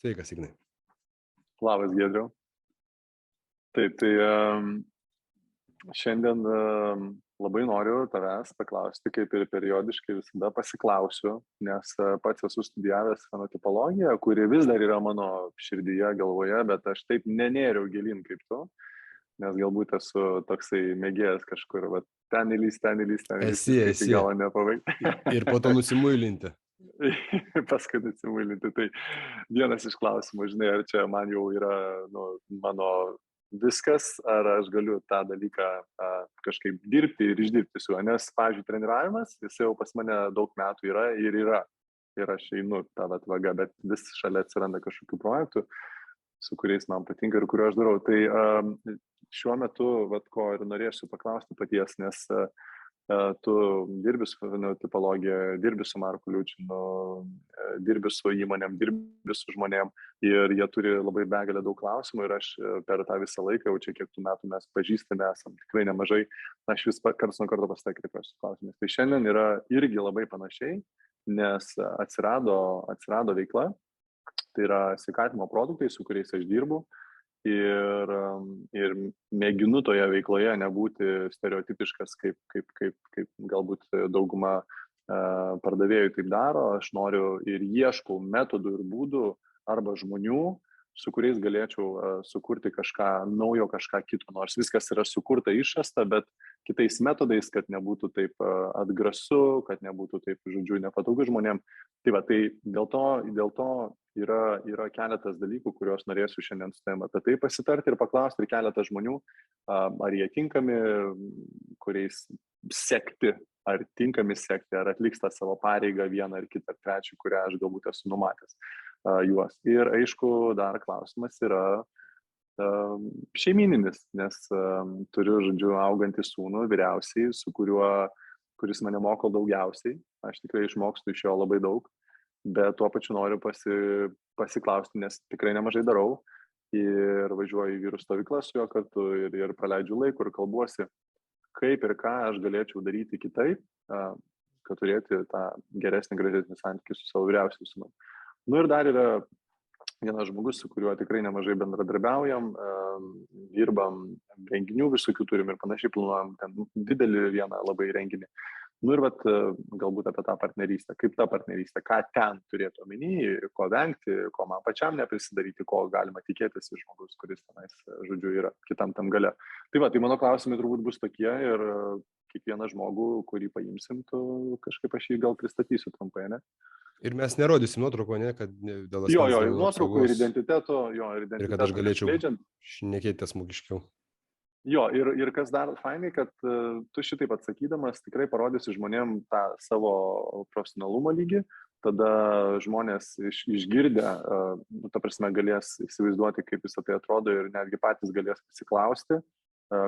Sveikas, Ignai. Labas, Giedriau. Taip, tai šiandien labai noriu tavęs paklausti, kaip ir periodiškai visada pasiklausiu, nes pats esu studijavęs fenotipologiją, kuri vis dar yra mano širdyje, galvoje, bet aš taip nenėriau gilin kaip tu, nes galbūt esu toksai mėgėjas kažkur, va, ten įlys, Esi. iki galo nepabaigti. Ir po to nusimuilinti. Paskui nusimuilinti. Tai vienas iš klausimų, žinai, ar čia man jau yra mano viskas, ar aš galiu tą dalyką kažkaip dirbti ir išdirbti su juo, nes, pavyzdžiui, treniravimas, jis jau pas mane daug metų yra. Ir aš einu tą vaga, bet vis šalia atsiranda kažkokių projektų, su kuriais man patinka ir kuriuo aš darau. Tai šiuo metu, ko ir norėsiu paklausti paties, nes tu dirbi su fenotipologija, dirbi su Marku Liučinu, dirbi su įmonėm, dirbi su žmonėm ir jie turi labai begalę daug klausimų ir aš per tą visą laiką, jau čia kiek tų metų mes pažįstame, esam tikrai nemažai, aš vis karts nuo karto pasitaikiu su klausimais. Tai šiandien yra irgi labai panašiai, nes atsirado veikla, tai yra sveikatinimo produktai, su kuriais aš dirbu. Ir mėginu toje veikloje nebūti stereotipiškas, kaip galbūt dauguma pardavėjų taip daro. Aš noriu ir ieškau metodų ir būdų arba žmonių, su kuriais galėčiau sukurti kažką naujo, kažką kito. Nors viskas yra sukurta, išrasta, bet kitais metodais, kad nebūtų taip atgrasu, kad nebūtų taip, žodžiu, nepatogu žmonėm. Tai va, tai dėl to yra keletas dalykų, kuriuos norėsiu šiandien su tavim apie tai pasitarti ir paklausti ir keletą žmonių, ar jie tinkami, kuriais sekti, ar tinkami sekti, ar atliks tą savo pareigą vieną ar kitą ar trečią, kurią aš galbūt esu numatęs juos. Ir aišku, dar klausimas yra šeimyninis, nes turiu, žodžiu, augantį sūnų, vyriausiai, kuris mane moko daugiausiai. Aš tikrai išmokstu iš jo labai daug. Bet tuo pačiu noriu pasiklausti, nes tikrai nemažai darau ir važiuoju į vyrų stovyklą su juo kartu ir praleidžiu laiku ir kalbuosi, kaip ir ką aš galėčiau daryti kitaip, kad turėti tą geresnį, gražesnį santykį su savo vyriausiu sūnum. Ir dar yra vienas žmogus, su kuriuo tikrai nemažai bendradarbiaujam, dirbam, renginių visokių turim ir panašiai, planuojam ten didelį vieną labai renginį. Ir galbūt apie tą partnerystę, kaip ta partnerystė, ką ten turėtų omeny, ko vengti, ko man pačiam neprisidaryti, ko galima tikėtis iš žmogus, kuris tenais, žodžiu, yra kitam tam gale. Tai mano klausimai turbūt bus tokie ir kiekvieną žmogų, kurį paimsim, tu kažkaip aš jį gal pristatysiu trumpai, ne? Ir mes nerodysim nuotraukų, ne, kad dėl Jo, nuotraukų ir identiteto, ir kad aš galėčiau šnekėti smūgiškiau. Jo, ir kas dar fainai, kad tu šitaip atsakydamas tikrai parodysi žmonėm tą savo profesionalumo lygį, tada žmonės išgirdę, ta prasme, galės įsivaizduoti, kaip visą tai atrodo ir netgi patys galės pasiklausti,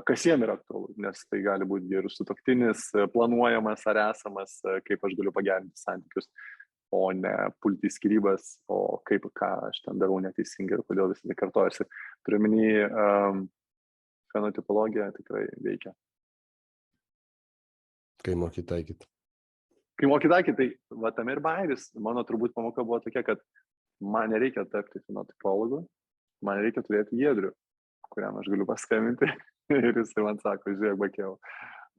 kas jiem yra aktualu, nes tai gali būti ir sutuoktinis, planuojamas ar esamas, kaip aš galiu pagerinti santykius, o ne pulti į skyrybas, o ką aš ten darau neteisingai ir kodėl visą tai kartojasi. Turiu omeny, fenotipologija tikrai veikia. Kai moki taikyti. Tai tame ir bairis. Mano turbūt pamoka buvo tokia, kad man nereikia tapti fenotipologu, man reikia turėti Giedrių, kuriam aš galiu paskambinti ir jis man sako, žiūrėk, Bakiau,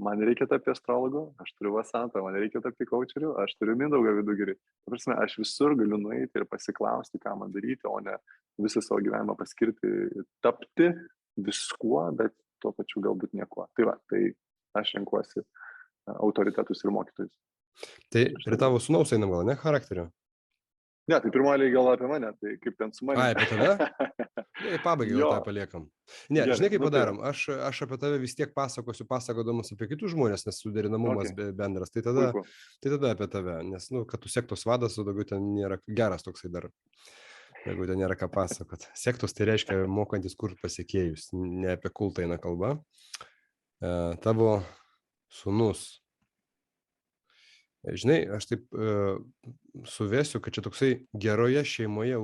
man reikia tapti astrologu, aš turiu Vasantą, man reikia tapti coacheriu, aš turiu Mindaugą Vidugirį. Ta prasme, aš visur galiu nueiti ir pasiklausti, ką man daryti, o ne visą savo gyvenimą paskirti, tapti viskuo, bet tuo pačiu galbūt niekuo. Tai aš renkuosi autoritetus ir mokytojus. Tai prie tavo sūnaus einam gal, ne, charakterio? Ne, tai pirmoji gal apie mane, tai kaip ten su manimi. Apie tave? Pabaigai gal tą paliekam. Ne, žinai, kaip padarom, aš apie tave vis tiek pasakodamas apie kitus žmonės, nes suderinamumas bendras, tai tada apie tave, nes, kad tu sektos vadas, o daugiau ten nėra geras toksai dar. Jeigu ten nėra ką pasakot. Sektos tai reiškia mokantis kurt pasiekėjus, ne apie kultą eina kalba. Tavo sūnus. Žinai, aš taip suvesiu, kad čia toksai geroje šeimoje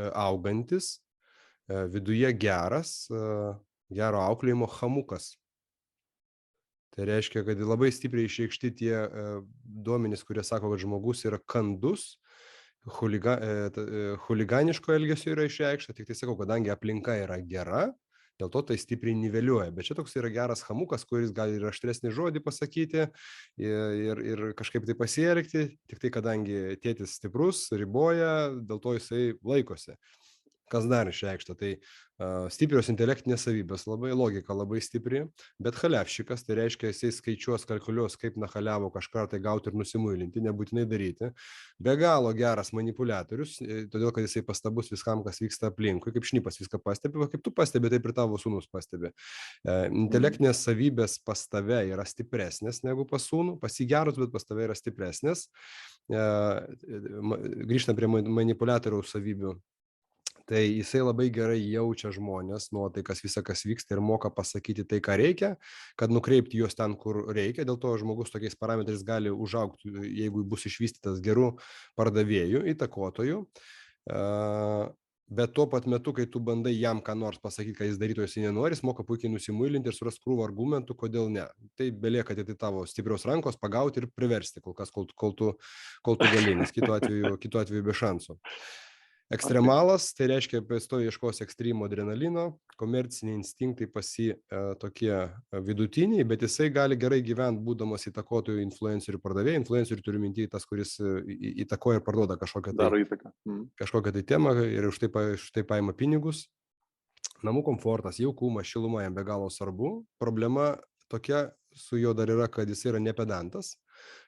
augantis, viduje geras, gero auklėjimo chamukas. Tai reiškia, kad labai stipriai išreikšti tie duomenys, kurie sako, kad žmogus yra kandus chuliganiško elgesio yra išreikšta, tik tai sakau, kadangi aplinka yra gera, dėl to tai stipriai niveliuoja. Bet čia toks yra geras hamukas, kuris gali ir aštresnį žodį pasakyti ir kažkaip tai pasielgti, tik tai kadangi tėtis stiprus, riboja, dėl to jisai laikosi. Kas dar išreikšta, tai stiprios intelektinės savybės, labai logika labai stipri, bet chaliavšikas, tai reiškia, jisai skaičiuos, kalkuliuos, kaip nachaliavo kažką tai gauti ir nusimuilinti, nebūtinai daryti. Be galo geras manipuliatorius, todėl kad jisai pastabus viskam, kas vyksta aplinkui, kaip šnipas viską pastebi, kaip tu pastebi, taip ir tavo sūnus pastebi. Intelektinės savybės pas tave yra stipresnės negu pas sūnų, pas jį geros, bet pas tave yra stipresnės. Grįžtant prie manipuliatoriaus savybių. Tai jisai labai gerai jaučia žmonės, nuotaikas, visą, kas vyksta ir moka pasakyti tai, ką reikia, kad nukreipti juos ten, kur reikia. Dėl to žmogus tokiais parametrais gali užaugti, jeigu bus išvystytas gerų pardavėjų, įtakotojų. Bet tuo pat metu, kai tu bandai jam ką nors pasakyti, ką jis darytų, jis nenori, jis moka puikiai nusimuilinti ir suras krūvą argumentų, kodėl ne. Tai belieka tai tavo stiprios rankos pagauti ir priversti kol kas, kol tu gali, nes kitu atveju be šansų. Ekstremalas, tai reiškia, pastoviai ieškos ekstremo adrenalino, komerciniai instinktai pas jį tokie vidutiniai, bet jisai gali gerai gyventi, būdamas įtakotojų influencerių pardavėjų. Influencerių turiu minty tas, kuris įtakoja ir parduoda kažkokią tai temą ir už tai paima pinigus. Namų komfortas, jaukumas, šiluma jam be galo svarbu. Problema tokia su juo dar yra, kad jis yra nepedantas.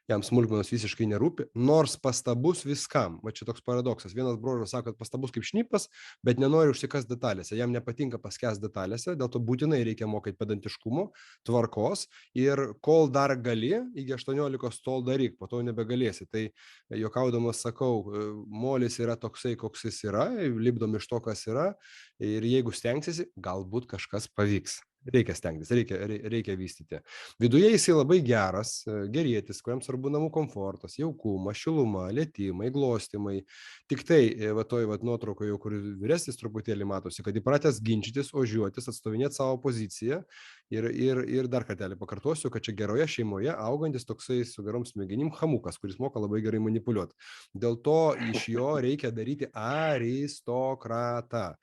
Jam smulkmenos visiškai nerūpi, nors pastabus viskam. Va čia toks paradoksas. Vienas brožas sako, kad pastabus kaip šnipas, bet nenori užsikas detalėse. Jam nepatinka paskęs detalėse, dėl to būtinai reikia mokyti pedantiškumo, tvarkos ir kol dar gali, iki 18 tol daryk, po to nebegalėsi. Tai juokaudamas sakau, molis yra toksai, koks jis yra, lipdom iš to, kas yra ir jeigu stengsiesi, galbūt kažkas pavyks. Reikia stengtis, reikia vystyti. Viduje jisai labai geras, gerietis, kuriam svarbu namų komfortas, jaukumas, šiluma, lėtimai, glostymai. Tik tai, nuotraukoje jau, kur vyresnis truputėlį matosi, kad įpratęs ginčytis, ožiuotis, atstovinėti savo poziciją. Ir dar kartelį pakartosiu, kad čia geroje šeimoje augantis toksai su gerom smegenim hamukas, kuris moka labai gerai manipuliuoti. Dėl to iš jo reikia daryti aristokratą.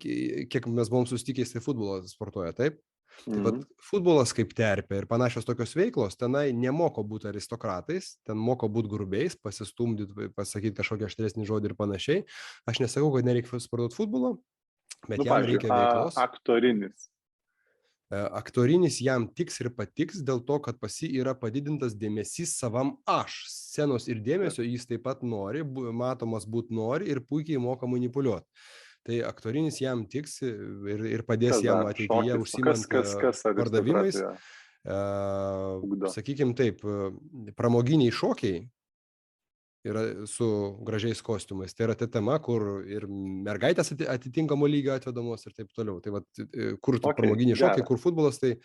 Kiek mes buvom susitikę, jisai futbolą sportuoja, taip? Taip pat futbolas kaip terpė ir panašios tokios veiklos, tenai nemoko būti aristokratais, ten moko būti grubiais, pasistumdyti, pasakyti kažkokią aštresnį žodį ir panašiai. Aš nesakau, kad nereikia sportuoti futbolo, bet jam reikia veiklos. Aktorinis jam tiks ir patiks dėl to, kad pas jį yra padidintas dėmesys savam aš. Scenos ir dėmesio jis taip pat nori, matomas būti nori ir puikiai moka manipuliuoti. Tai aktorinis jam tiks ir padės jam ateityje užsimant pardavimais. Sakykime taip, pramoginiai šokiai yra su gražiais kostiumais. Tai yra ta tema, kur ir mergaitės atitinkamo lygio atvedamos ir taip toliau. Tai kur pramoginiai šokiai, kur futbolas, tai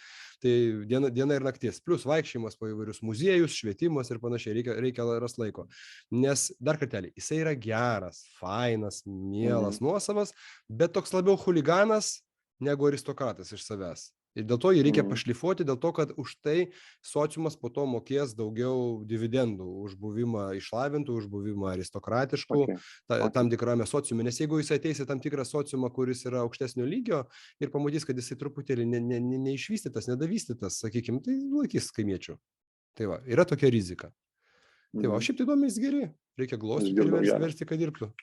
diena ir naktis. Plus vaikščiojimas po įvairius muziejus, švietimas ir panašiai. Reikia rasti laiko. Nes dar kartelį, jisai yra geras, fainas, mielas, nuosavas, bet toks labiau chuliganas negu aristokratas iš savęs. Ir dėl to jį reikia pašlifuoti, dėl to, kad už tai sociumas po to mokės daugiau dividendų už buvimą išlavintų, už buvimą aristokratiškų tam tikrame sociume. Nes jeigu jis ateis į tam tikrą sociumą, kuris yra aukštesnio lygio ir pamatys, kad jisai truputėlį neišvystytas, nedavystytas, sakykime, tai laikys kaimiečių. Tai va, yra tokia rizika. Tai va, o šiaip tai duomenys geri, reikia glostyti ir versti, kad dirbtų.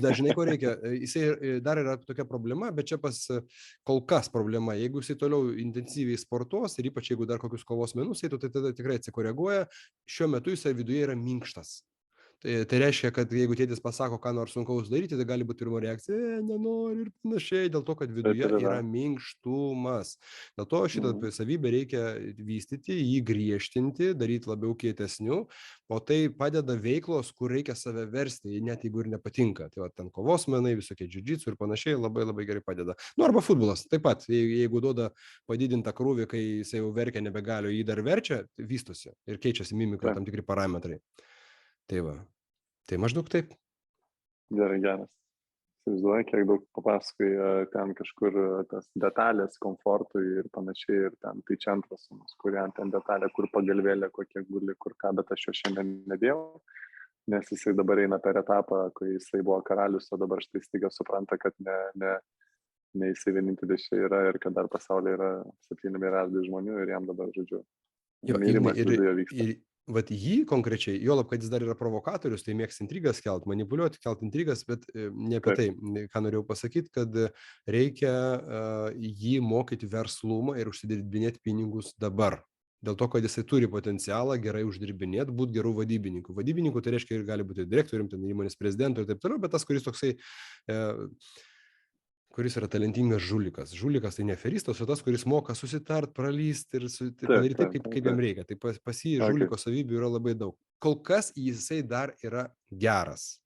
Dažnai ko reikia, jisai dar yra tokia problema, bet čia kol kas problema, jeigu jisai toliau intensyviai sportuos ir ypač jeigu dar kokius kovos menus eitų, tai tada tikrai atsikoreguoja, šiuo metu jisai viduje yra minkštas. Tai reiškia, kad jeigu tėtis pasako, ką nors sunkaus daryti, tai gali būti pirmo reakcija, nenori ir panašiai, dėl to, kad viduje yra minkštumas. Dėl to šitą savybę reikia vystyti, jį griežtinti, daryti labiau kietesniu, o tai padeda veiklos, kur reikia save versti, net jeigu ir nepatinka. Tai va, ten kovos menai, visokie džiudžitsu ir panašiai labai labai gerai padeda. Nu, arba futbolas, taip pat, jeigu duoda padidintą krūvį, kai jisai jau verkia, nebegalio, jį dar verčia, vystosi ir keičiasi mimika tam tikri parametrai. Tai va, tai maždaug taip. Geras. Įsivaizduoju, kiek daug papasakai ten kažkur tas detalės komfortui ir panašiai, ir ten tai čia antras sūnus, kuriam ten detalė, kur pagalvėlė, kokie guli, kur ką, bet aš jo šiandien nedėjau. nes jisai dabar eina per etapą, kai jisai buvo karalius, o dabar štai staiga supranta, kad ne jisai vienintelis čia yra ir kad dar pasaulyje yra 7 milijardai žmonių ir jam dabar, žodžiu, Jo, Ignai, mylimas viduje vyksta. ir vat jį konkrečiai, juolab, kad jis dar yra provokatorius, tai mėgsta intrigas kelt, manipuliuoti, kelt intrigas, bet ne apie tai, ką norėjau pasakyti, kad reikia jį mokyti verslumą ir užsidirbinėti pinigus dabar. Dėl to, kad jisai turi potencialą gerai uždirbinėti, būti gerų vadybininkų. Vadybininkų tai reiškia ir gali būti direktorium, ten įmonės prezidentu ir taip toliau, bet tas, kuris toksai kuris yra talentingas žulikas. Žulikas tai ne aferistas, o tas, kuris moka susitart, pralyst ir padaryti taip, kaip jam reikia. Tai pas jį žuliko savybių yra labai daug. Kol kas jisai dar yra geras.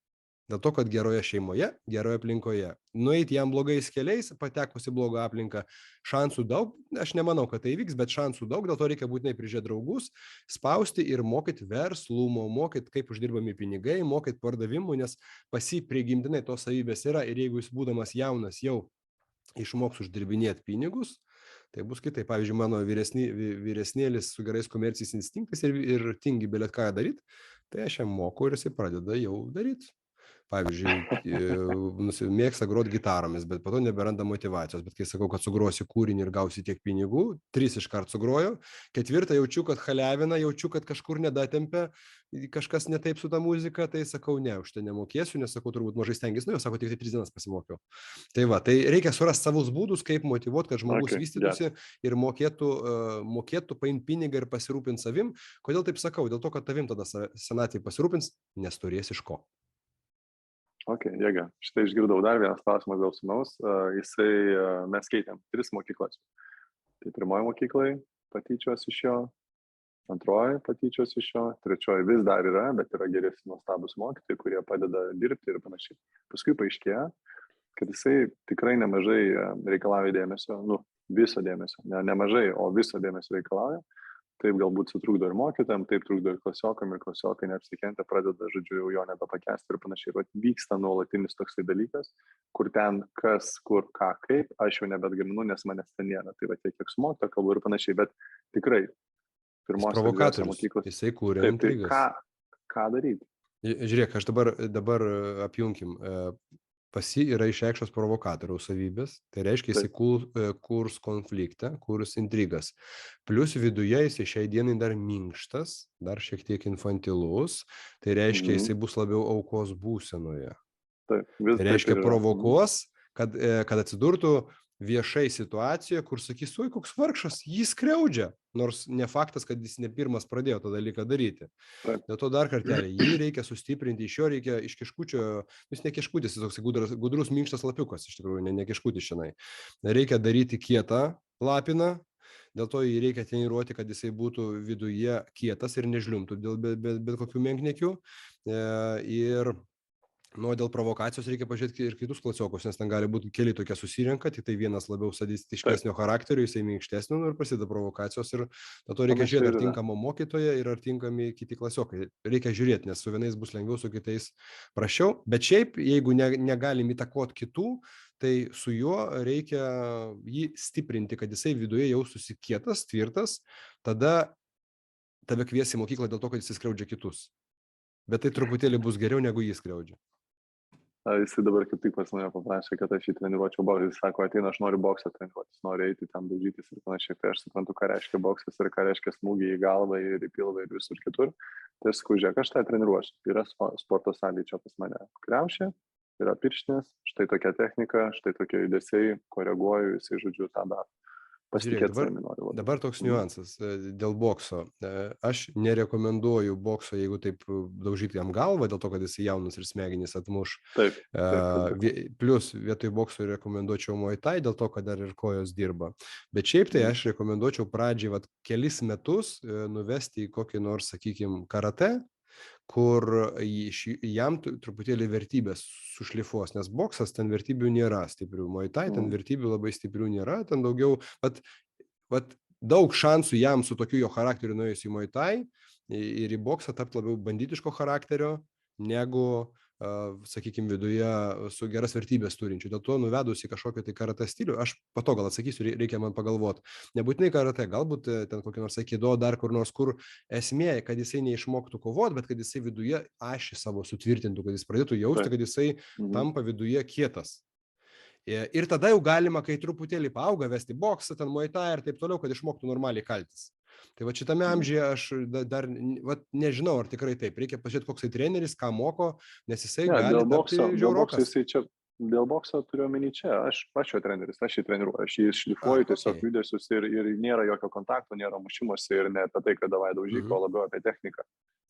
Dėl to, kad geroje šeimoje, geroje aplinkoje. Nueiti jam blogais keliais, patekus į blogą aplinką, šansų daug. Aš nemanau, kad tai vyks, bet šansų daug. Dėl to reikia būtinai prižiūrėti draugus, spausti ir mokyti verslumo, mokyti, kaip uždirbami pinigai, mokyti pardavimų, nes pas jį prigimtinai tos savybės yra. Ir jeigu jis būdamas jaunas jau išmoks uždirbinėti pinigus, tai bus kitaip. Pavyzdžiui, mano vyresnėlis su gerais komercijais instinktais ir tingi belet ką daryti, tai aš jam moku ir jisai pradeda jau daryti. Pavyzdžiui, mėgsta groti gitaromis, bet po to neberanda motivacijos. Bet kai sakau, kad sugrosi kūrinį ir gausi tiek pinigų, 3 iškart sugrojo, 4 jaučiu, kad halevina, jaučiu, kad kažkur nedatempia, kažkas ne taip su ta muzika, tai sakau, ne, už tai nemokėsiu, nes sakau, turbūt mažai stengiasi, nu jau sako, tik 3 dienas pasimokiau. Tai va, tai reikia surasti savus būdus, kaip motyvuoti, kad žmogus vystytųsi ir mokėtų paimti pinigą ir pasirūpinti savim. Kodėl taip sakau? Dėl to, kad tavim tada senatvėje pasirūpins, nes turės iš ko. Ok, jėga. Štai išgirdau dar vienas klausimas dėl sūnaus. Mes keitėm 3 mokyklas. Tai 1 mokyklai patyčios iš jo, 2 patyčios iš jo, 3 vis dar yra, bet yra geresni nuostabus mokytojai, kurie padeda dirbti ir panašiai. Paskui paaiškėjo, kad jisai tikrai nemažai reikalauja dėmesio, viso dėmesio, ne nemažai, o viso dėmesio reikalauja. Taip galbūt sutrukdo ir mokytojam, taip trukdo ir klasiokam, ir klasiokai neapsikentę pradeda, žodžiu, jau jo nebepakęsti ir panašiai. Ir vyksta nuolatinis toksai dalykas, kur ten kas, kur, ką, kaip, aš jau nebetgaminu, nes manęs ten nėra. Tai va tiek, kiek su mokytojo kalbu ir panašiai, bet tikrai pirmos mokyklos. Jisai kūrė intrigas. Tai ką daryti? Žiūrėk, aš dabar apjunkim. Pas jį yra išreikštos provokatoriaus savybės, tai reiškia, jisai kurs konfliktą, kurs intrigas. Plius viduje jisai šiai dienai dar minkštas, dar šiek tiek infantilus, tai reiškia, jisai bus labiau aukos būsenoje. Tai reiškia, provokuos, kad atsidurtų viešai situacijoje, kur sakys, oi, koks vargšas, jį skriaudžia, nors ne faktas, kad jis ne pirmas pradėjo tą dalyką daryti. Dėl to dar kartelį, jį reikia sustiprinti, iš jo reikia iš kiškučio, jis ne kiškutis, jis toks gudrus minkštas lapiukas, iš tikrųjų, ne kiškutis šiandien. Reikia daryti kietą lapiną, dėl to jį reikia treniruoti, kad jisai būtų viduje kietas ir nežliumtų dėl bet kokių menkniekių. Ir dėl provokacijos reikia pažiūrėti ir kitus klasiokus, nes ten gali būti keli tokie susirenka, tik tai vienas labiau sadistiškesnio charakterio, jisai minkštesnio ir prasideda provokacijos ir dėl to reikia žiūrėti, ar tinkamo mokytoja ir ar tinkami kiti klasiokai. Reikia žiūrėti, nes su vienais bus lengviau, su kitais prašiau, bet šiaip, jeigu negalim įtakoti kitų, tai su juo reikia jį stiprinti, kad jisai viduje jaustųsi kietas, tvirtas, tada tave kvies į mokyklą dėl to, kad jisai skriaudžia kitus. Bet tai truputėlį bus geriau, negu jis skriaudžia. Jisai dabar kaip tik pas mane paprašė, kad aš jį treniruočiau boksą. Jis sako, ateina, aš noriu boksą treniruotis, noriu eiti ten daužytis ir panašiai. Tai aš suprantu, ką reiškia boksas ir ką reiškia smūgiai į galvą ir į pilvą ir visur kitur. Tai aš sakau, žiūrėk, aš tą treniruosiu. Yra sporto salė čia pas mane kriaušė, yra pirštinės, štai tokia technika, štai tokie judesiai, koreguoju, jisai, žodžiu, tą daro. Žiūrėk, dabar toks niuansas dėl bokso. Aš nerekomenduoju bokso, jeigu taip daužyti jam galvą, dėl to, kad jis jaunas ir smegenys atmuš. Taip. Plius vietoj bokso rekomenduočiau Muay Thai, dėl to, kad dar ir kojos dirba. Bet šiaip tai aš rekomenduočiau pradžiai kelis metus nuvesti į kokį nors, sakykime, karate, kur jam truputėlį vertybės sušlifuos, nes boksas ten vertybių nėra stiprių, Muay Thai ten vertybių labai stiprių nėra, ten daugiau, daug šansų jam su tokiu jo charakteriu nuėjus į Muay Thai ir į boksą tapti labiau banditiško charakterio, negu sakykime, viduje su geras vertybės turinčių. Dėl to nuvedus į kažkokį tai karatė stilių, aš po to gal atsakysiu, reikia man pagalvoti. Nebūtinai karatė, galbūt ten kokį nors aikido, dar kur nors, kur esmė, kad jisai neišmoktų kovoti, bet kad jisai viduje ašį savo sutvirtintų, kad jis pradėtų jausti, kad jisai tampa viduje kietas. Ir tada jau galima, kai truputėlį paauga, vesti boksą, ten muaytą ir taip toliau, kad išmoktų normaliai kaltis. Tai va šitame amžiuje aš dar nežinau, ar tikrai taip. Reikia pažiūrėti, koks tai treneris, ką moko, nes jisai gali tapti žiaurokas. Dėl bokso turiu omeny čia, aš jo treneris, aš jį treniruoju, aš jį šlifuoju tiesiog judesius ir nėra jokio kontakto, nėra mušimuose ir ne apie tai, kad davai daužyk, o labiau apie techniką.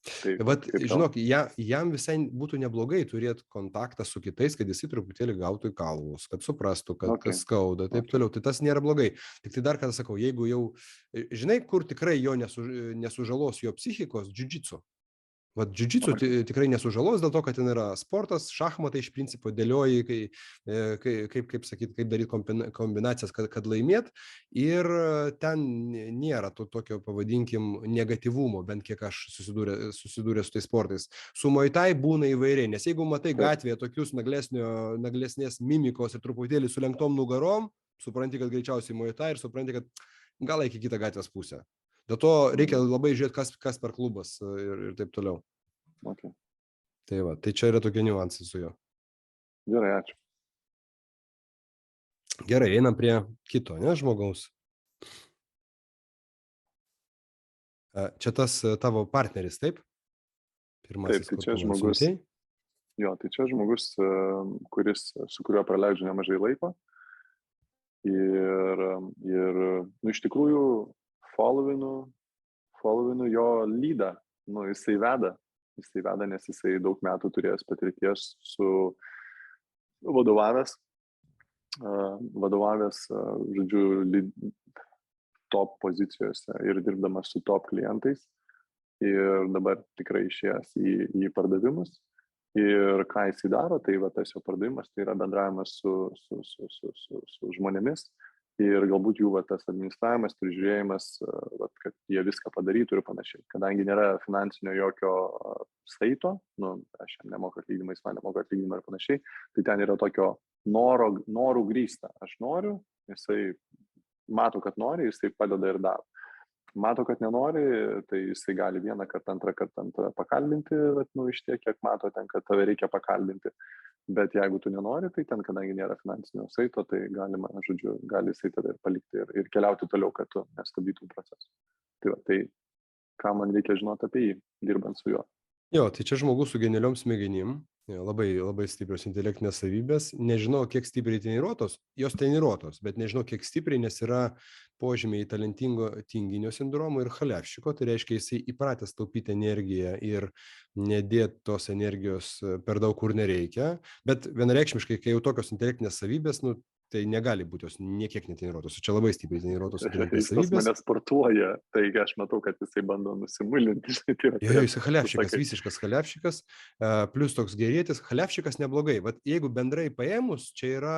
Tai, vat, žinok, jam visai būtų neblogai turėti kontaktą su kitais, kad jisai truputėlį gautų į kalvus, kad suprastų, kad skauda, taip toliau. Tai tas nėra blogai. Tik tai dar kartą sakau, jeigu jau, žinai, kur tikrai jo nesužalos jo psichikos, džiudžitsu. Vat džiudžitsu tikrai nesužalos dėl to, kad ten yra sportas, šachmatai iš principo dėlioji, kaip daryti kombinacijas, kad laimėt. Ir ten nėra to tokio, pavadinkim, negatyvumo, bent kiek aš susidūrė su tais sportais. Su muaytai būna įvairiai, nes jeigu matai gatvėje tokius naglesnės mimikos ir truputėlį sulenktom nugarom, supranti, kad greičiausiai muaytai ir supranti, kad gal iki kitą gatvės pusę. Dėl to reikia labai žiūrėti, kas per klubas ir taip toliau. Okay. Tai čia yra tokie niuansai su juo. Gerai, ačiū. Gerai, einam prie kito, žmogaus. Čia tas tavo partneris, taip? Pirmasis, taip, tai čia žmogus. Jo, tai čia žmogus, su kuriuo praleidžiu nemažai laiko. Ir iš tikrųjų followinu jo lydą, jisai veda, nes jisai daug metų turėjęs patirties su vadovavęs, žodžiu, top pozicijose ir dirbdamas su top klientais ir dabar tikrai išėjęs į pardavimus. Ir ką jisai daro, tai va tas jo pardavimas, tai yra bendravimas su žmonėmis. Ir galbūt jų tas administravimas, prižiūrėjimas, kad jie viską padarytų ir panašiai. Kadangi nėra finansinio jokio saito, aš jam nemoku atlyginimą, jis man nemoku atlyginimą ir panašiai, tai ten yra tokio norų grįsta. Aš noriu, jisai mato, kad nori, jisai padeda ir daro. Mato, kad nenori, tai jisai gali vieną kartą, antrą kartą pakalbinti, iš tiek, kiek mato ten, kad tave reikia pakalbinti. Bet jeigu tu nenori, tai ten, kadangi nėra finansinio saito, tai gali jisai tada ir palikti ir keliauti toliau, kad tu nestabdytum procesą. Tai ką man reikia žinoti apie jį, dirbant su juo. Jo, tai čia žmogus su genialiom smegenim, labai, labai stiprios intelektinės savybės. Nežinau, kiek stipriai treniruotos, jos treniruotos, bet nežinau, kiek stipriai, nes yra požymiai talentingo tinginio sindromo ir chaliavščiko, tai reiškia, jisai įpratęs taupyti energiją ir nedėti tos energijos per daug, kur nereikia, bet vienareikšmiškai, kai jau tokios intelektinės savybės, tai negali būti jos niekiek netreniruotos. Čia labai stipriai treniruotos intelektinės savybės. Jis pas mane sportuoja, tai aš matau, kad jisai bando nusimulinti. Jis chaliavščikas, visiškas chaliavščikas, plus toks gerėtis. Chaliavščikas neblogai. Vat jeigu bendrai paėmus, čia yra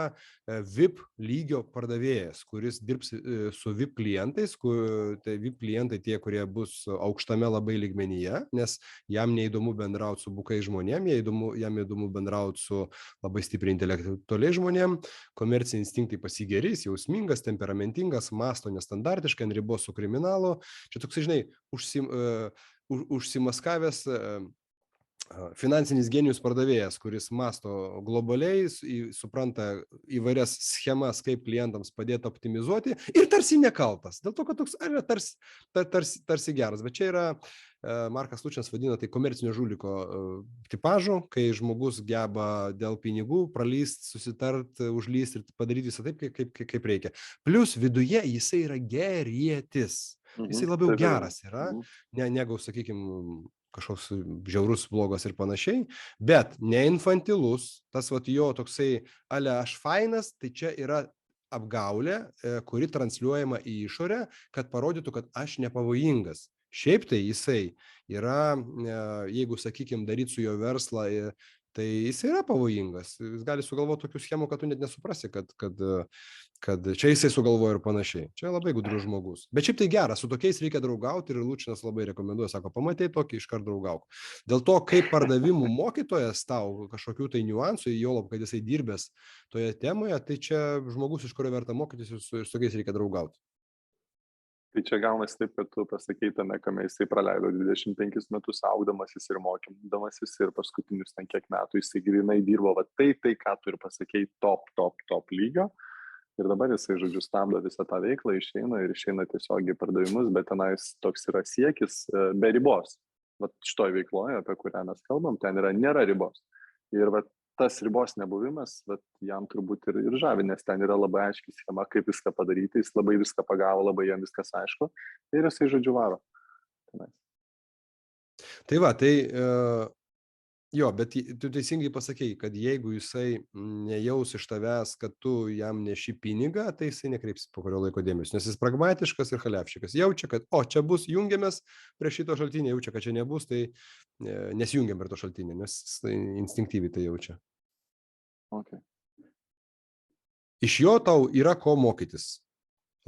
VIP lygio pardavėjas, kuris dirbs su VIP klientais, tai VIP klientai tie, kurie bus aukštame labai lygmenyje, nes jam neįdomu bendrauti su bukai žmonėm, jam įdomu bendrauti su labai stipriai intelektualiai žmonėm, komerciniai instinktai pasigerys, jausmingas, temperamentingas, masto nestandartiškai, ant ribos su kriminalu. Čia toks, žinai, užsimaskavęs finansinis genijus pardavėjas, kuris masto globaliai, supranta įvairias schemas, kaip klientams padėti optimizuoti ir tarsi nekaltas. Dėl to, kad toks tarsi geras. Bet čia yra, Markas Lučinas vadina tai komercinio žuliko tipažu, kai žmogus geba dėl pinigų pralyst, susitart, užlyst ir padaryti visą taip, kaip reikia. Plus viduje jisai yra gerėtis. Jisai labiau geras yra, negu, sakykime, kažkoks žiaurus, blogas ir panašiai, bet ne infantilus, tas jo toksai, aš fainas, tai čia yra apgaulė, kuri transliuojama į išorę, kad parodytų, kad aš nepavojingas. Šiaip tai jisai yra, jeigu, sakykime, daryti su jo verslą, tai jis yra pavojingas. Jis gali sugalvoti tokių schemų, kad tu net nesuprasi, kad čia jisai sugalvojo ir panašiai. Čia labai gudrus žmogus. Bet šiaip tai geras, su tokiais reikia draugauti ir Lučinas labai rekomenduoja, sako, pamatei tokį, iškart draugauk. Dėl to, kaip pardavimų mokytojas tau kažkokių tai niuansų, juolab, kad jisai dirbęs toje temoje, tai čia žmogus, iš kurio verta mokytis, ir su tokiais reikia draugauti. Tai čia gaunasi taip, kad tu pasakei tame, kame jisai praleido 25 metus augdamasis ir mokydamasis ir paskutinius ten kiek metų jisai grinai dirbo, va tai, ką tu ir pasakei, top lygio. Ir dabar jisai, žodžiu, stabdo visą tą veiklą, išeina tiesiog į pardavimus, bet tenais toks yra siekis be ribos. Vat šitoj veikloje, apie kurią mes kalbam, ten nėra ribos. Ir vat tas ribos nebuvimas, vat jam turbūt ir žavi, nes ten yra labai aiški schema, kaip viską padaryti, jis labai viską pagavo, labai jam viskas aišku, ir jisai, žodžiu, varo. Tai va, tai jo, bet tu teisingai pasakei, kad jeigu jisai nejaus iš tavęs, kad tu jam neši pinigą, tai jisai nekreips po kurio laiko dėmesio, nes jis pragmatiškas ir chaliavšikas. Jaučia, kad čia bus, jungiamės prie šito šaltinio, jaučia, kad čia nebus, tai nesijungiam prie to šaltinio, nes instinktyviai tai jaučia. Okay. Iš jo tau yra ko mokytis.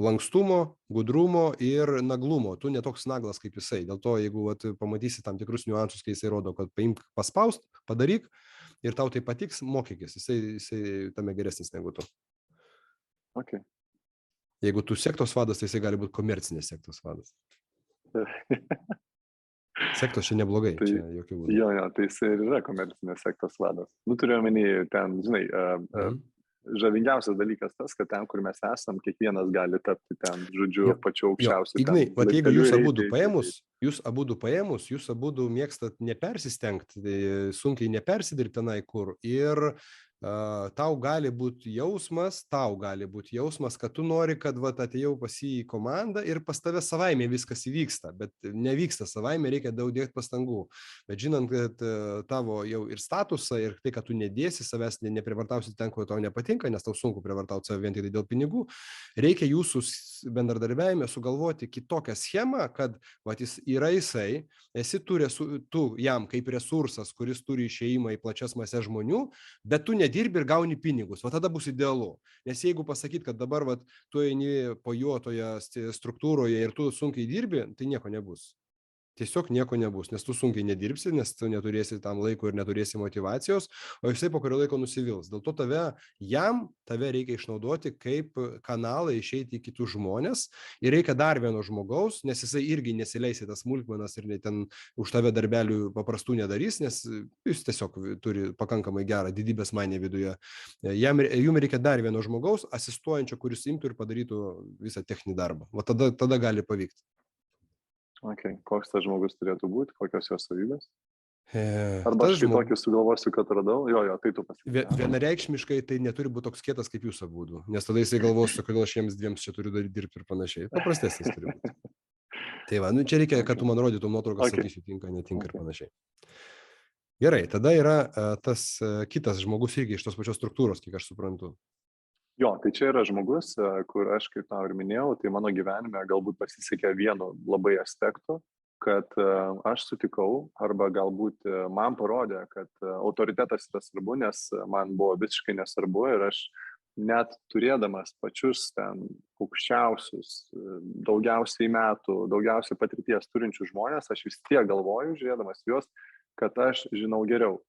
Lankstumo, gudrumo ir naglumo. Tu netoks naglas kaip jisai. Dėl to, jeigu pamatysi tam tikrus niuansus, kai jisai rodo, kad paimk, paspaust, padaryk ir tau tai patiks, mokykis. Jisai tame geresnis negu tu. Okay. Jeigu tu sektos vadas, tai jisai gali būti komercinės sektos vadas. Sektos čia neblogai. Tai, čia jokių būdų. Jo, tai jisai ir yra komercinės sektos vadas. Turiu omeny, ten, žinai, žavingiausias dalykas tas, kad ten, kur mes esam, kiekvienas gali tapti ten, žodžiu, pačiu aukščiausiu. Ignai, vat jeigu jūs abudu paėmus, jūs abudu mėgstat nepersistengti, tai sunkiai nepersidirbti tenai kur. Ir tau gali būti jausmas, kad tu nori, kad atėjau pas jį į komandą ir pas tave savaime viskas įvyksta, bet nevyksta savaime, reikia daug dėti pastangų. Bet žinant, kad tavo jau ir statusą, ir tai, kad tu nedėsi savęs, neprivartausi ten, kur tau nepatinka, nes tau sunku privartauti save vien tik dėl pinigų, reikia jūsų bendradarbiavime sugalvoti kitokią schemą, kad jis yra jisai, esi tu jam kaip resursas, kuris turi išėjimą į plačias mases žmonių, bet tu nedirbi ir gauni pinigus, tada bus idealu. Nes jeigu pasakyt, kad dabar tu eini po juo toje struktūroje ir tu sunkiai dirbi, tai nieko nebus. Tiesiog nieko nebus, nes tu sunkiai nedirbsi, nes tu neturėsi tam laiko ir neturėsi motyvacijos, o jisai po kurio laiko nusivils. Dėl to tave reikia išnaudoti kaip kanalą išeiti į kitus žmonės ir reikia dar vieno žmogaus, nes jisai irgi nesileis į tas smulkmenas ir ten už tave darbelių paprastų nedarys, nes jis tiesiog turi pakankamai gerą didybės manę viduje. Jums reikia dar vieno žmogaus, asistuojančio, kuris imtų ir padarytų visą techninį darbą. O tada gali pavykti. Okay. Koks tas žmogus turėtų būti, kokios jos savybės? Arba aš tokį sugalvosiu, kad radau, tai tu pasakai. Vienareikšmiškai tai neturi būti toks kietas kaip jūs abudu, nes tada jisai galvos, kodėl aš jiems dviems čia turiu dirbti ir panašiai. Paprastesnis turi būti. Tai va, čia reikia, kad tu man rodytum nuotrauką, sakysiu, tinka, netinka ir panašiai. Gerai, tada yra tas kitas žmogus irgi iš tos pačios struktūros, kiek aš suprantu. Jo, tai čia yra žmogus, kur aš, kaip tau ir minėjau, tai mano gyvenime galbūt pasisekė vienu labai aspektu, kad aš sutikau arba galbūt man parodė, kad autoritetas yra svarbu, nes man buvo visiškai nesvarbu ir aš net turėdamas pačius ten aukščiausius, daugiausiai metų, daugiausiai patirties turinčių žmonės, aš vis tiek galvoju, žiūrėdamas juos, kad aš žinau geriau.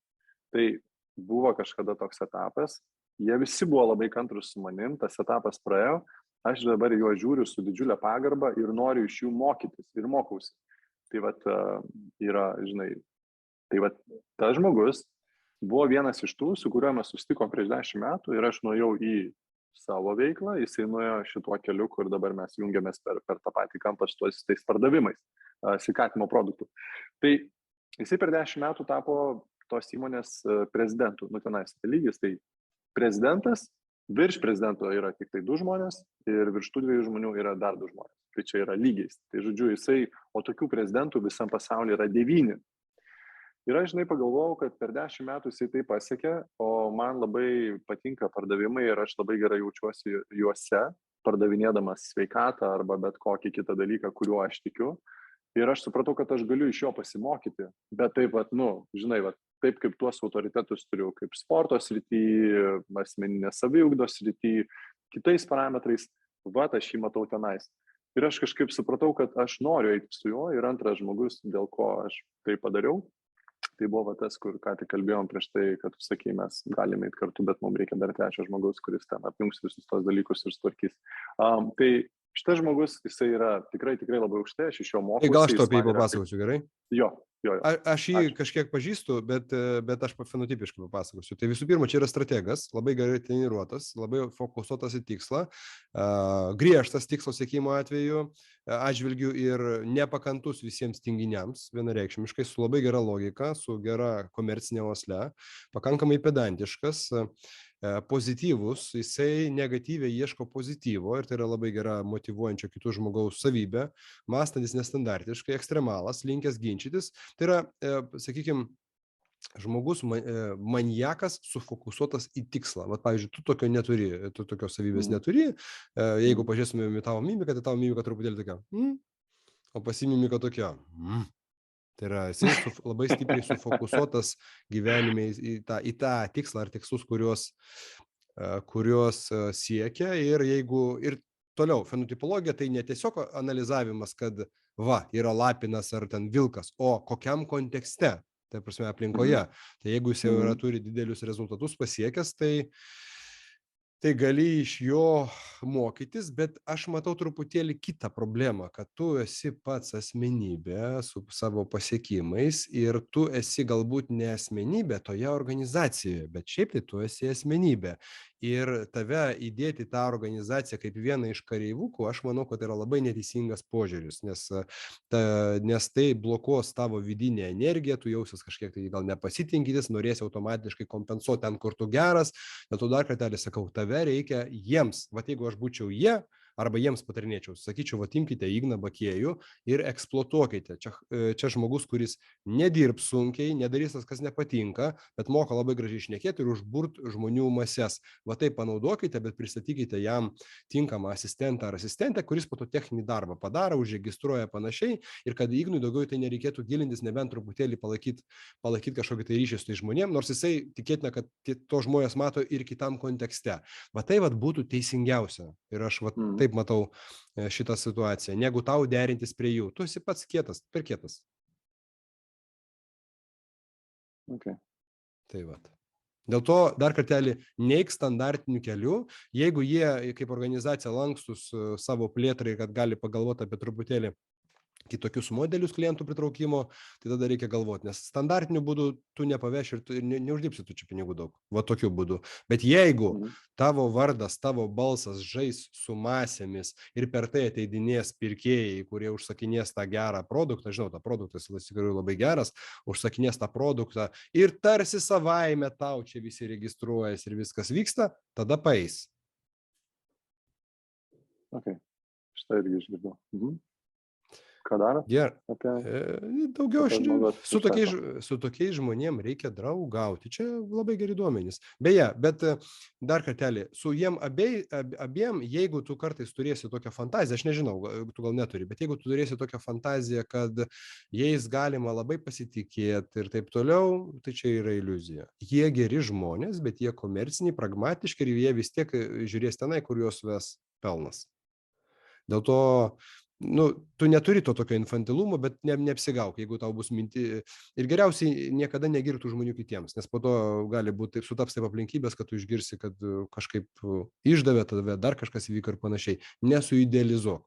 Tai buvo kažkada toks etapas. Jie visi buvo labai kantrūs su manim, tas etapas praėjo, aš dabar juos žiūriu su didžiulė pagarba ir noriu iš jų mokytis ir mokausi. Tai yra, žinai, tas žmogus buvo vienas iš tų, su kuriuo mes susitikom prieš 10 metų ir aš nuėjau į savo veiklą, jisai nuėjo šituo keliu, kur dabar mes jungiamės per tą patį kampą su tais pardavimais, sveikatinimo produktų. Tai jisai per 10 metų tapo tos įmonės prezidentu, tenais lygis, tai prezidentas, virš prezidento yra tik tai 2 žmonės ir virš tų 2 žmonių yra dar 2 žmonės. Tai čia yra lygiais. Tai žodžiu, o tokių prezidentų visam pasaulyje yra 9. Ir aš, žinai, pagalvojau, kad per 10 metų jisai tai pasiekė, o man labai patinka pardavimai ir aš labai gerai jaučiuosi juose, pardavinėdamas sveikatą arba bet kokį kitą dalyką, kuriuo aš tikiu. Ir aš supratau, kad aš galiu iš jo pasimokyti, bet taip, žinai, taip kaip tuos autoritetus turiu, kaip sporto srity, asmeninės saviugdos srity, kitais parametrais, va, aš jį matau tenais. Ir aš kažkaip supratau, kad aš noriu eiti su juo ir antras žmogus, dėl ko aš tai padariau, tai buvo tas, kur ką tik kalbėjom prieš tai, kad tu sakai, mes galime eiti kartu, bet mums reikia dar trečio žmogaus, kuris ten apjungs visus tos dalykus ir sutvarkys. Tai šitas žmogus, jisai yra tikrai labai aukštai, aš iš jo mokausi. Gal aš to apie jį papasakosiu, gerai? Jo. Aš jį kažkiek pažįstu, bet aš fenotipiškai papasakosiu. Tai visų pirma, čia yra strategas, labai gerai treniruotas, labai fokusuotas į tikslą, griežtas tikslo siekimo atveju, atžvilgiu ir nepakantus visiems tinginiams, vienareikšmiškai, su labai gera logika, su gera komercinė osle, pakankamai pedantiškas, pozityvus, jisai negatyviai ieško pozityvo ir tai yra labai gera motyvuojančio kitų žmogaus savybė, mąstantis nestandartiškai, ekstremalas, linkęs ginčytis, tai yra, sakykime, žmogus maniakas sufokusuotas į tikslą. Vat, pavyzdžiui, tu tokio neturi, tu tokios savybės neturi, jeigu pažiūrėsime į tavo mimiką, tai tavo mimika truputėlį tokia, o pasimimika tokia, Tai yra, jisai labai stipriai sufokusuotas gyvenime į tą tikslą ar tikslus, kuriuos siekia. Ir toliau, fenotipologija tai ne tiesiog analizavimas, kad yra lapinas ar ten vilkas, o kokiam kontekste, tai prasme aplinkoje. Tai jeigu jis jau turi didelius rezultatus pasiekęs, tai gali iš jo mokytis, bet aš matau truputėlį kitą problemą, kad tu esi pats asmenybė su savo pasiekimais ir tu esi galbūt ne asmenybė toje organizacijoje, bet šiaip tai tu esi asmenybė. Ir tave įdėti tą organizaciją kaip vieną iš kareivukų, aš manau, kad yra labai neteisingas požiūris, nes tai blokuos tavo vidinę energiją, tu jausies kažkiek tai gal nepasitinkytis, norėsi automatiškai kompensuoti ten, kur tu geras, bet tu dar kartelį sakau, tave reikia jiems, jeigu aš būčiau jie, arba jiems patarinėčiau, sakyčiau, imkite Igną Bakiejų ir eksploatuokite. Čia žmogus, kuris nedirbs sunkiai, nedarys tas, kas nepatinka, bet moka labai gražiai šnekėti ir užburt žmonių mases. Tai panaudokite, bet pristatykite jam tinkamą asistentą ar asistentę, kuris po to techninį darbą padaro, užregistruoja panašiai ir kad Ignui daugiau tai nereikėtų gilintis, nebent truputėlį palaikyti kažkokį tai ryšį su tai žmonėm, nors jisai tikėtina, kad to žmonės mato ir kitam kontekste. Tai būtų teisingiausia. Ir aš taip matau šitą situaciją, negu tau derintis prie jų. Tu esi pats kietas, per kietas. Okay. Tai Dėl to dar kartelį neik standartiniu keliu, jeigu jie kaip organizacija lankstus savo plėtrai, kad gali pagalvoti apie truputėlį kitokius modelius klientų pritraukimo, tai tada reikia galvoti, nes standartiniu būdu tu nepaveši ir neuždirbsi tu čia pinigų daug. Tokiu būdu. Bet jeigu tavo vardas, tavo balsas žais su masėmis ir per tai ateidinės pirkėjai, kurie užsakinės tą gerą produktą, žinau, tą produktas tikrai labai geras, užsakinės tą produktą ir tarsi savaime tau čia visi registruojas ir viskas vyksta, tada paeis. Okay. Štai irgi išgirdau. Ką daro? Daugiau su tokiais žmonėm reikia draugauti. Čia labai geri duomenys. Beje, bet dar kartelį, su jiem abiem, jeigu tu kartais turėsi tokią fantaziją, aš nežinau, tu gal neturi, bet jeigu tu turėsi tokią fantaziją, kad jais galima labai pasitikėti ir taip toliau, tai čia yra iliuzija. Jie geri žmonės, bet jie komerciniai, pragmatiški ir jie vis tiek žiūrės tenai, kur juos ves pelnas. Dėl to tu neturi to tokio infantilumo, bet neapsigauk, jeigu tau bus minti. Ir geriausiai niekada negirtų žmonių kitiems, nes po to gali būti sutaps taip aplinkybės, kad tu išgirsi, kad kažkaip išdavė tave, dar kažkas įvyko ir panašiai. Nesuidealizuok.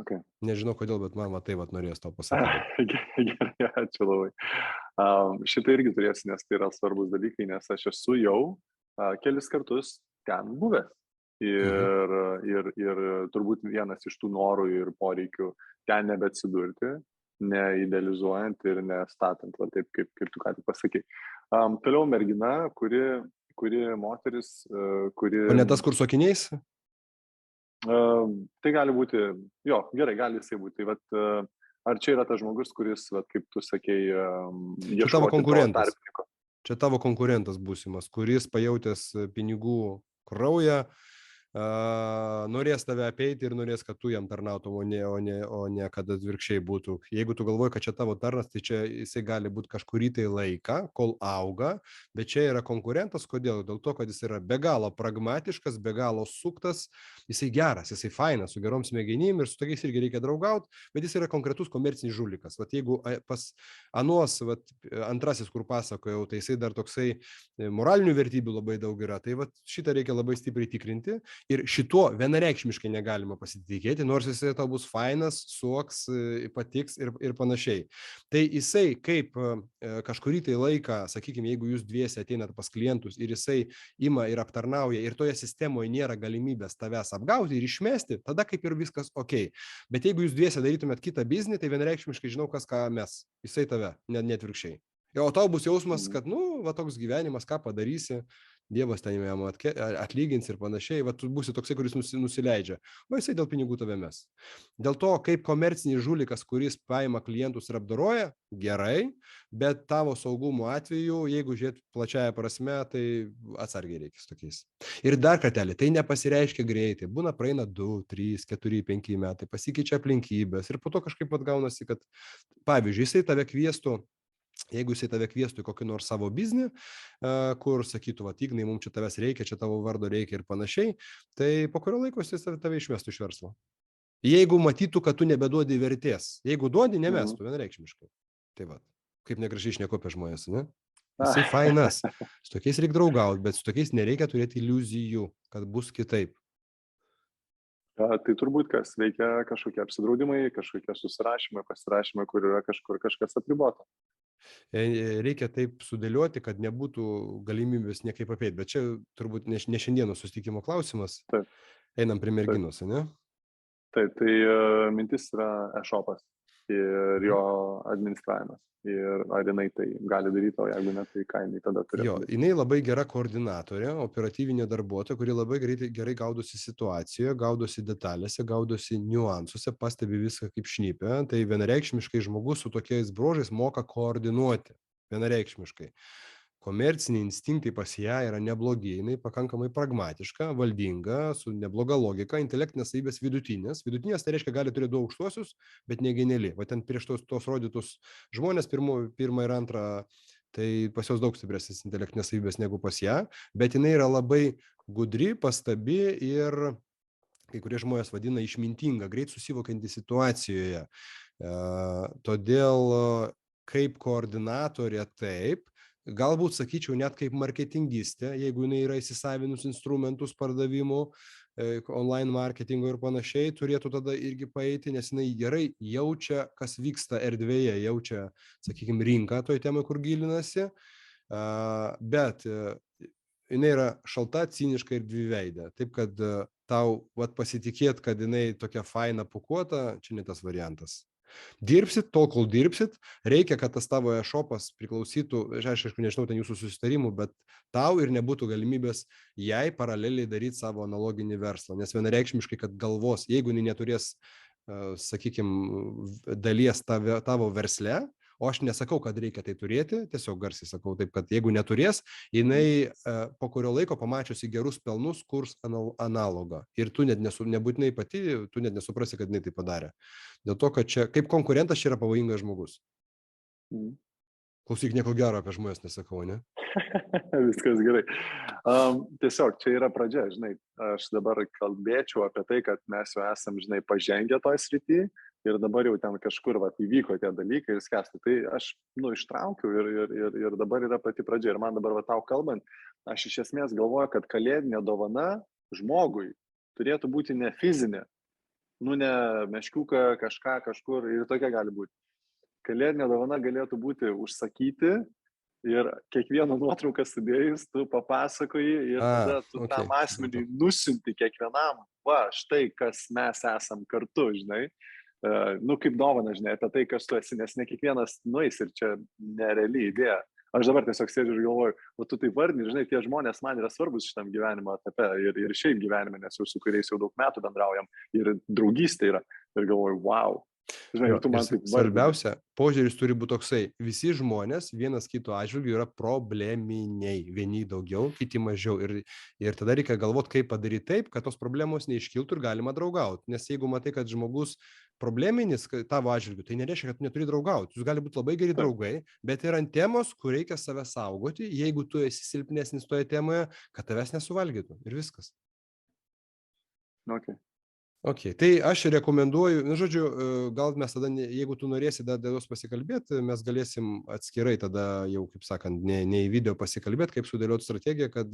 Okay. Nežinau kodėl, bet man tai norės tau pasakyti. Gerai, ačiū labai. Šitą irgi turėsi, nes tai yra svarbus dalykai, nes aš esu jau kelis kartus ten buvęs. Ir turbūt vienas iš tų norų ir poreikių ten nebeatsidurti, neidealizuojant ir nestatant, taip kaip tu ką tik pasakai. Toliau mergina, kuri moteris, kuri... O ne tas, kur su akiniais? Tai gali būti, gerai, gali jisai būti. Ar čia yra tas žmogus, kuris, kaip tu sakei, ieškoti to tarpininko? Čia tavo konkurentas būsimas, kuris pajautęs pinigų kraują, norės tave apeiti ir norės, kad tu jam tarnautum, o ne kad atvirkščiai būtų. Jeigu tu galvoji, kad čia tavo tarnas, tai čia jisai gali būti kažkurį tai laiką, kol auga, bet čia yra konkurentas. Kodėl? Dėl to, kad jis yra be galo pragmatiškas, be galo suktas, jisai geras, jisai fainas, su gerom smegenim ir su tokiais irgi reikia draugauti, bet jis yra konkretus komercinis žulikas. Vat jeigu pas anuos, vat, antrasis, kur pasakojau, tai jisai dar toksai moralinių vertybių labai daug yra, tai vat šitą reikia labai stipriai tikrinti. Ir šituo vienareikšmiškai negalima pasitikėti, nors jisai tau bus fainas, suoks, patiks ir panašiai. Tai jisai kaip kažkurį tai laiką, sakykime, jeigu jūs dviese ateinat pas klientus ir jisai ima ir aptarnauja ir toje sistemoje nėra galimybės tavęs apgauti ir išmesti, tada kaip ir viskas ok. Bet jeigu jūs dviese darytumėt kitą biznį, tai vienareikšmiškai žinau, kas ką mes. Jisai tave, net atvirkščiai. O tau bus jausmas, kad, va toks gyvenimas, ką padarysi, Dievas ten jam atlygins ir panašiai, va tu būsi toksai, kuris nusileidžia, o jisai dėl pinigų tave mes. Dėl to, kaip komercinis žulikas, kuris paima klientus ir apdoroja, gerai, bet tavo saugumo atveju, jeigu žiūrėt plačiaja prasme, tai atsargiai reikia su tokiais. Ir dar kartelį, tai nepasireiškia greitai, būna praeina 2, 3, 4, 5 metai, pasikeičia aplinkybės ir po to kažkaip atgaunasi, kad pavyzdžiui, jisai tave kviestų. Jeigu jisai tave kviestų į kokį nors savo biznį, kur sakytų, va, Ignai, mums čia tavęs reikia, čia tavo vardo reikia ir panašiai, tai po kurio laiko jis tave išmestų iš verslo. Jeigu matytų, kad tu nebeduodi vertės, jeigu duodi, nemestų, vienareikšmiškai. Tai va, kaip negražiai šneku apie žmonės, ne? Jisai fainas, su tokiais reikia draugauti, bet su tokiais nereikia turėti iliuzijų, kad bus kitaip. Tai turbūt kas, veikia kažkokie apsidraudimai, kažkokie susirašymai, pasirašymai, kur yra kažkur kažkas apribota. Reikia taip sudėlioti, kad nebūtų galimybės niekaip apeiti, bet čia turbūt ne šiandienos susitikimo klausimas. Taip. Einam prie merginos, ne? Taip, tai mintis yra e-shopas ir jo administravimas. Ir ar jinai tai gali daryti, o jeigu ne, tai ką jinai tada turėtų daryti? Jinai labai gera koordinatorė, operatyvinė darbuotoja, kuri labai gerai gaudosi situacijoje, gaudosi detalėse, gaudosi niuansuose, pastebi viską kaip šnipė. Tai vienareikšmiškai žmogus su tokiais bruožais moka koordinuoti. Vienareikšmiškai. Komerciniai instinktai pas ją yra neblogi, jinai pakankamai pragmatiška, valdinga, su nebloga logika, intelektinės savybės vidutinės. Vidutinės tai reiškia gali turėti 2 aukštuosius, bet ne geniali. Va ten prieš tos rodytus žmonės, pirmą ir antrą, tai pas jos daug stipresnis intelektinės savybės negu pas ją, bet jinai yra labai gudri, pastabi ir kai kurie žmonės vadina išmintinga, greit susivokianti situacijoje. Todėl kaip koordinatorė taip, galbūt sakyčiau net kaip marketingistė, jeigu jinai yra įsisavinus instrumentus pardavimų, online marketingo ir panašiai, turėtų tada irgi paeiti, nes jinai gerai jaučia, kas vyksta erdvėje, jaučia, sakykime, rinką toj temai, kur gilinasi, bet jinai yra šalta, ciniška ir dviveidė. Taip, kad tau pasitikėt, kad jinai tokia faina pūkuota, čia ne tas variantas. Dirbsit, tol kol dirbsit, reikia, kad tas tavo e-shopas priklausytų, aš aišku, nežinau ten jūsų susitarimų, bet tau ir nebūtų galimybės jai paraleliai daryti savo analoginį verslą, nes vienareikšmiškai, kad galvos, jeigu jinai neturės, sakykime, dalies tavo versle, o aš nesakau, kad reikia tai turėti, tiesiog garsiai sakau taip, kad jeigu neturės, jinai po kurio laiko pamačiusi gerus pelnus kurs analogą. Ir tu net nebūtinai pati, tu net nesuprasi, kad jinai tai padarė. Dėl to, kad čia, kaip konkurentas, čia yra pavojingas žmogus. Klausyk, nieko gero apie žmonės nesakau, ne? Viskas gerai. Tiesiog čia yra pradžia, žinai, aš dabar kalbėčiau apie tai, kad mes jau esam, žinai, pažengę toj srity ir dabar jau ten kažkur įvyko tie dalykai ir skęsta. Tai aš, ištraukiau ir dabar yra pati pradžia. Ir man dabar tau kalbant, aš iš esmės galvoju, kad kalėdinė dovana žmogui turėtų būti ne fizinė, ne meškiuką kažką kažkur ir tokia gali būti. Kalėdinė dovana galėtų būti užsakyti ir kiekvieną nuotrauką sudėjus, tu papasakoji ir tada tu tam asmeniui nusiunti kiekvienam, štai kas mes esam kartu, žinai. Kaip dovana, žinai, apie tai, kas tu esi, nes ne kiekvienas nueis ir čia nereali idėja. Aš dabar tiesiog sėdžiu ir galvoju, tu tai vardini, žinai, tie žmonės man yra svarbus šitam gyvenimo etape ir šiaip gyvenime, nes jau su kuriais jau daug metų bendraujam ir draugystė yra. Ir galvoju, wow, Žinai, Jo, ir tu ir man taip vardini. svarbiausia, požiūris turi būti toksai, visi žmonės vienas kito atžvilgiu yra probleminiai, vieni daugiau, kiti mažiau. Ir tada reikia galvoti, kaip padaryti taip, kad tos problemos neiškiltų ir galima draugauti. Nes jeigu matai, kad žmogus probleminis tavo atžvilgiu, tai nereiškia, kad tu neturi draugauti. Jūs gali būti labai geri draugai, bet yra ant temos, kur reikia save saugoti, jeigu tu esi silpnesnis toje temoje, kad tavęs nesuvalgytų. Ir viskas. Okay. Ok, tai aš rekomenduoju, nu, žodžiu, gal mes tada, jeigu tu norėsi dar dėl jos pasikalbėti, mes galėsim atskirai tada jau, kaip sakant, ne į video pasikalbėti, kaip sudėlioti strategiją, kad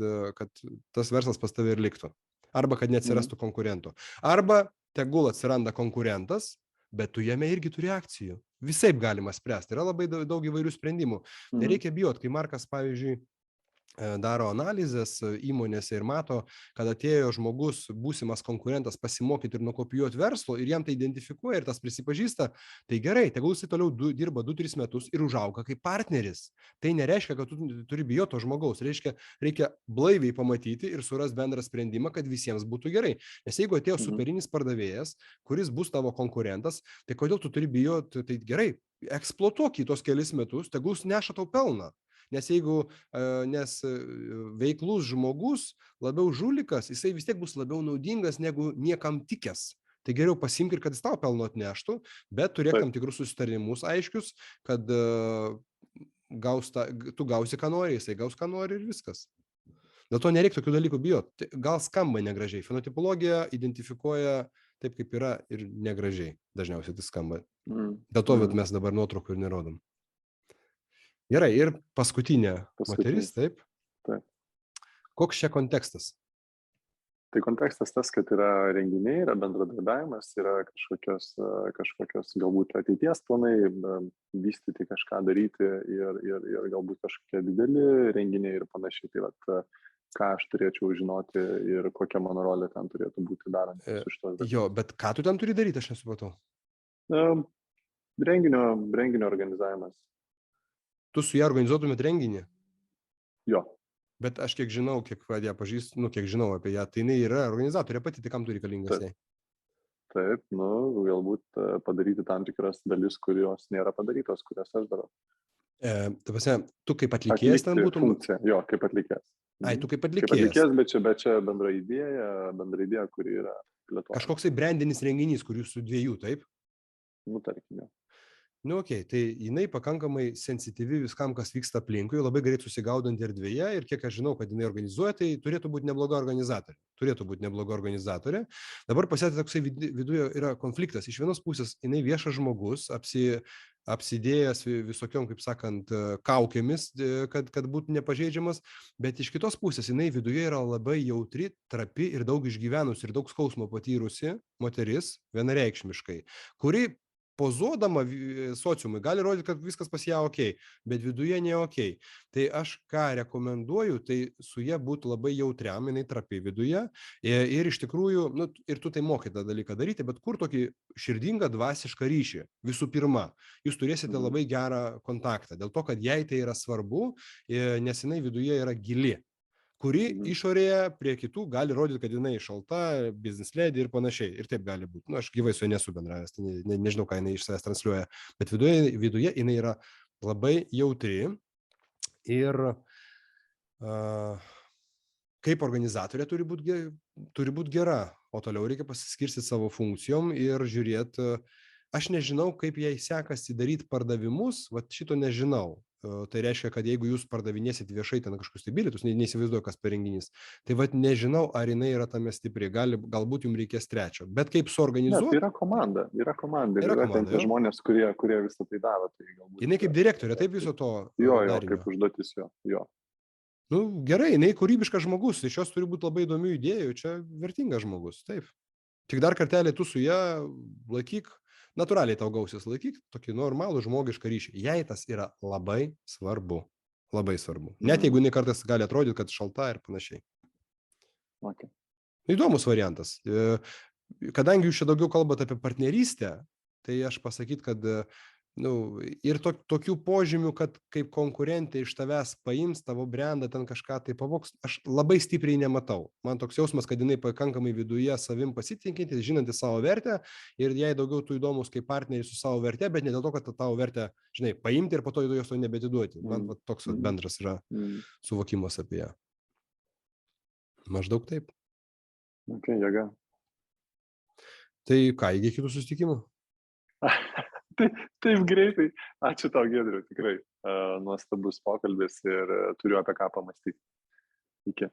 tas verslas pas tave ir liktų. Arba kad neatsirastų konkurentų. Arba tegul atsiranda konkurentas, bet tu jame irgi turi akcijų. Visaip galima spręsti, yra labai daug įvairių sprendimų. Nereikia bijot, kai Markas, pavyzdžiui, daro analizės įmonėse ir mato, kad atėjo žmogus, būsimas konkurentas, pasimokyti ir nukopijuoti verslo ir jam tai identifikuoja ir tas prisipažįsta, tai gerai, tegul jisai toliau dirba 2-3 metus ir užauga kaip partneris. Tai nereiškia, kad tu turi bijoti to žmogaus, reikia blaiviai pamatyti ir surasti bendrą sprendimą, kad visiems būtų gerai. Nes jeigu atėjo superinis pardavėjas, kuris bus tavo konkurentas, tai kodėl tu turi bijoti, tai gerai, eksploatuok į tos kelis metus, tegul jis neša tau pelną. Nes veiklus žmogus, labiau žulikas, jisai vis tiek bus labiau naudingas negu niekam tikęs. Tai geriau pasimk ir kad jis tau pelno atneštų, bet turėk tam tikrus susitarimus aiškius, kad tu gausi, ką nori, jisai gaus, ką nori ir viskas. Dėl to nereikia tokių dalykų bijoti. Gal skamba negražiai. Fenotipologija identifikuoja taip, kaip yra ir negražiai. Dažniausiai tai skamba. Dėl to mes dabar nuotraukų ir nerodom. Gerai, ir paskutinė moteris, taip? Taip. Koks čia kontekstas? Tai kontekstas tas, kad yra renginiai, yra bendradarbiavimas, yra kažkokios galbūt ateities planai, vystyti kažką daryti ir galbūt kažkokie dideli renginiai ir panašiai. Tai vat, ką aš turėčiau žinoti ir kokia mano rolė ten turėtų būti darant su šitos dalykais. Jo, bet ką tu ten turi daryti, aš nesupratau. Renginio organizavimas. Tu su ją organizuotumėt renginį? Jo. Bet aš kiek žinau, kiek ją pažįstu, kiek žinau apie ją, tai jinai yra organizatorė pati, tai kam tu reikalingas jai? Taip, galbūt padaryti tam tikras dalis, kurios nėra padarytos, kurias aš darau. Tu kaip atlikėjas ten būtum? Funkcija, jo, kaip atlikėjas. Ai, tu kaip atlikėjas. Kaip atlikėjas, bet čia bendra idėja, kuri yra plėtojama. Kažkoksai brandinis renginys, kur jūs su dviejų, taip? Tarkim, jo. Okay, tai jinai pakankamai sensityvi viskam, kas vyksta aplinkui, labai greit susigaudant erdvėje ir kiek aš žinau, kad jinai organizuoja, tai turėtų būti nebloga organizatorė. Dabar pasėti toksai viduje yra konfliktas. Iš vienos pusės jinai viešas žmogus, apsidėjęs visokiom, kaip sakant, kaukėmis, kad būtų nepažeidžiamas, bet iš kitos pusės jinai viduje yra labai jautri, trapi ir daug išgyvenusi ir daug skausmo patyrusi moteris, vienareikšmiškai, kuri pozuodama sociumui gali rodyti, kad viskas pas ją ok, bet viduje ne ok. Tai aš ką rekomenduoju, tai su ją būti labai jautriam, jinai trapi viduje ir iš tikrųjų, ir tu tai mokai tą dalyką daryti, bet kur tokį širdingą, dvasišką ryšį. Visų pirma, jūs turėsite labai gerą kontaktą, dėl to, kad jai tai yra svarbu, nes jinai viduje yra gili, kuri išorėje prie kitų gali rodyti, kad jinai šalta, business lady ir panašiai. Ir taip gali būti. Aš gyvai su ja nesu bendravęs, nežinau, ką jinai iš savęs transliuoja. Bet viduje jinai yra labai jautri ir kaip organizatorė turi būti gera, o toliau reikia pasiskirstyti savo funkcijom ir žiūrėti. Aš nežinau, kaip jai sekasi daryti pardavimus, šito nežinau. Tai reiškia, kad jeigu jūs pardavinėsit viešai ten kažkokius tai bilietus, neįsivaizduoju, kas per renginys, tai nežinau, ar jinai yra tame stipri, galbūt jums reikės trečio. Bet kaip suorganizuoti? Tai yra komanda. Yra ten tie žmonės, kurie visą tai daro. Tai jinai kaip direktorė, taip viso to? Jo, kaip užduotis jo. Gerai, jinai kūrybiškas žmogus, iš jos turi būti labai įdomių idėjų, čia vertingas žmogus, taip. Tik dar kartelį tu su ją laikyk. Natūraliai tau gausis laikyk tokį normalų žmogišką ryšį. Jai tas yra labai svarbu. Labai svarbu. Net jeigu jinai kartais gali atrodyti, kad šalta ir panašiai. Okay. Įdomus variantas. Kadangi jūs čia daugiau kalbate apie partnerystę, tai aš pasakyt, kad Nu, ir tokių požymių, kad kaip konkurentė iš tavęs paims tavo brandą, ten kažką tai pavoks, aš labai stipriai nematau. Man toks jausmas, kad jinai pakankamai viduje savim pasitikinti, žinanti savo vertę ir jai daugiau tu įdomus kaip partneris su savo verte, bet ne dėl to, kad tavo vertę, žinai, paimti ir po to jos to nebetiduoti. Man toks bendras yra suvokimas apie ją. Maždaug taip. Ok, jėga. Tai ką, iki kitų susitikimų? Taip greitai. Ačiū tau, Giedriu, tikrai. Nuostabus pokalbis ir turiu apie ką pamastyti. Iki.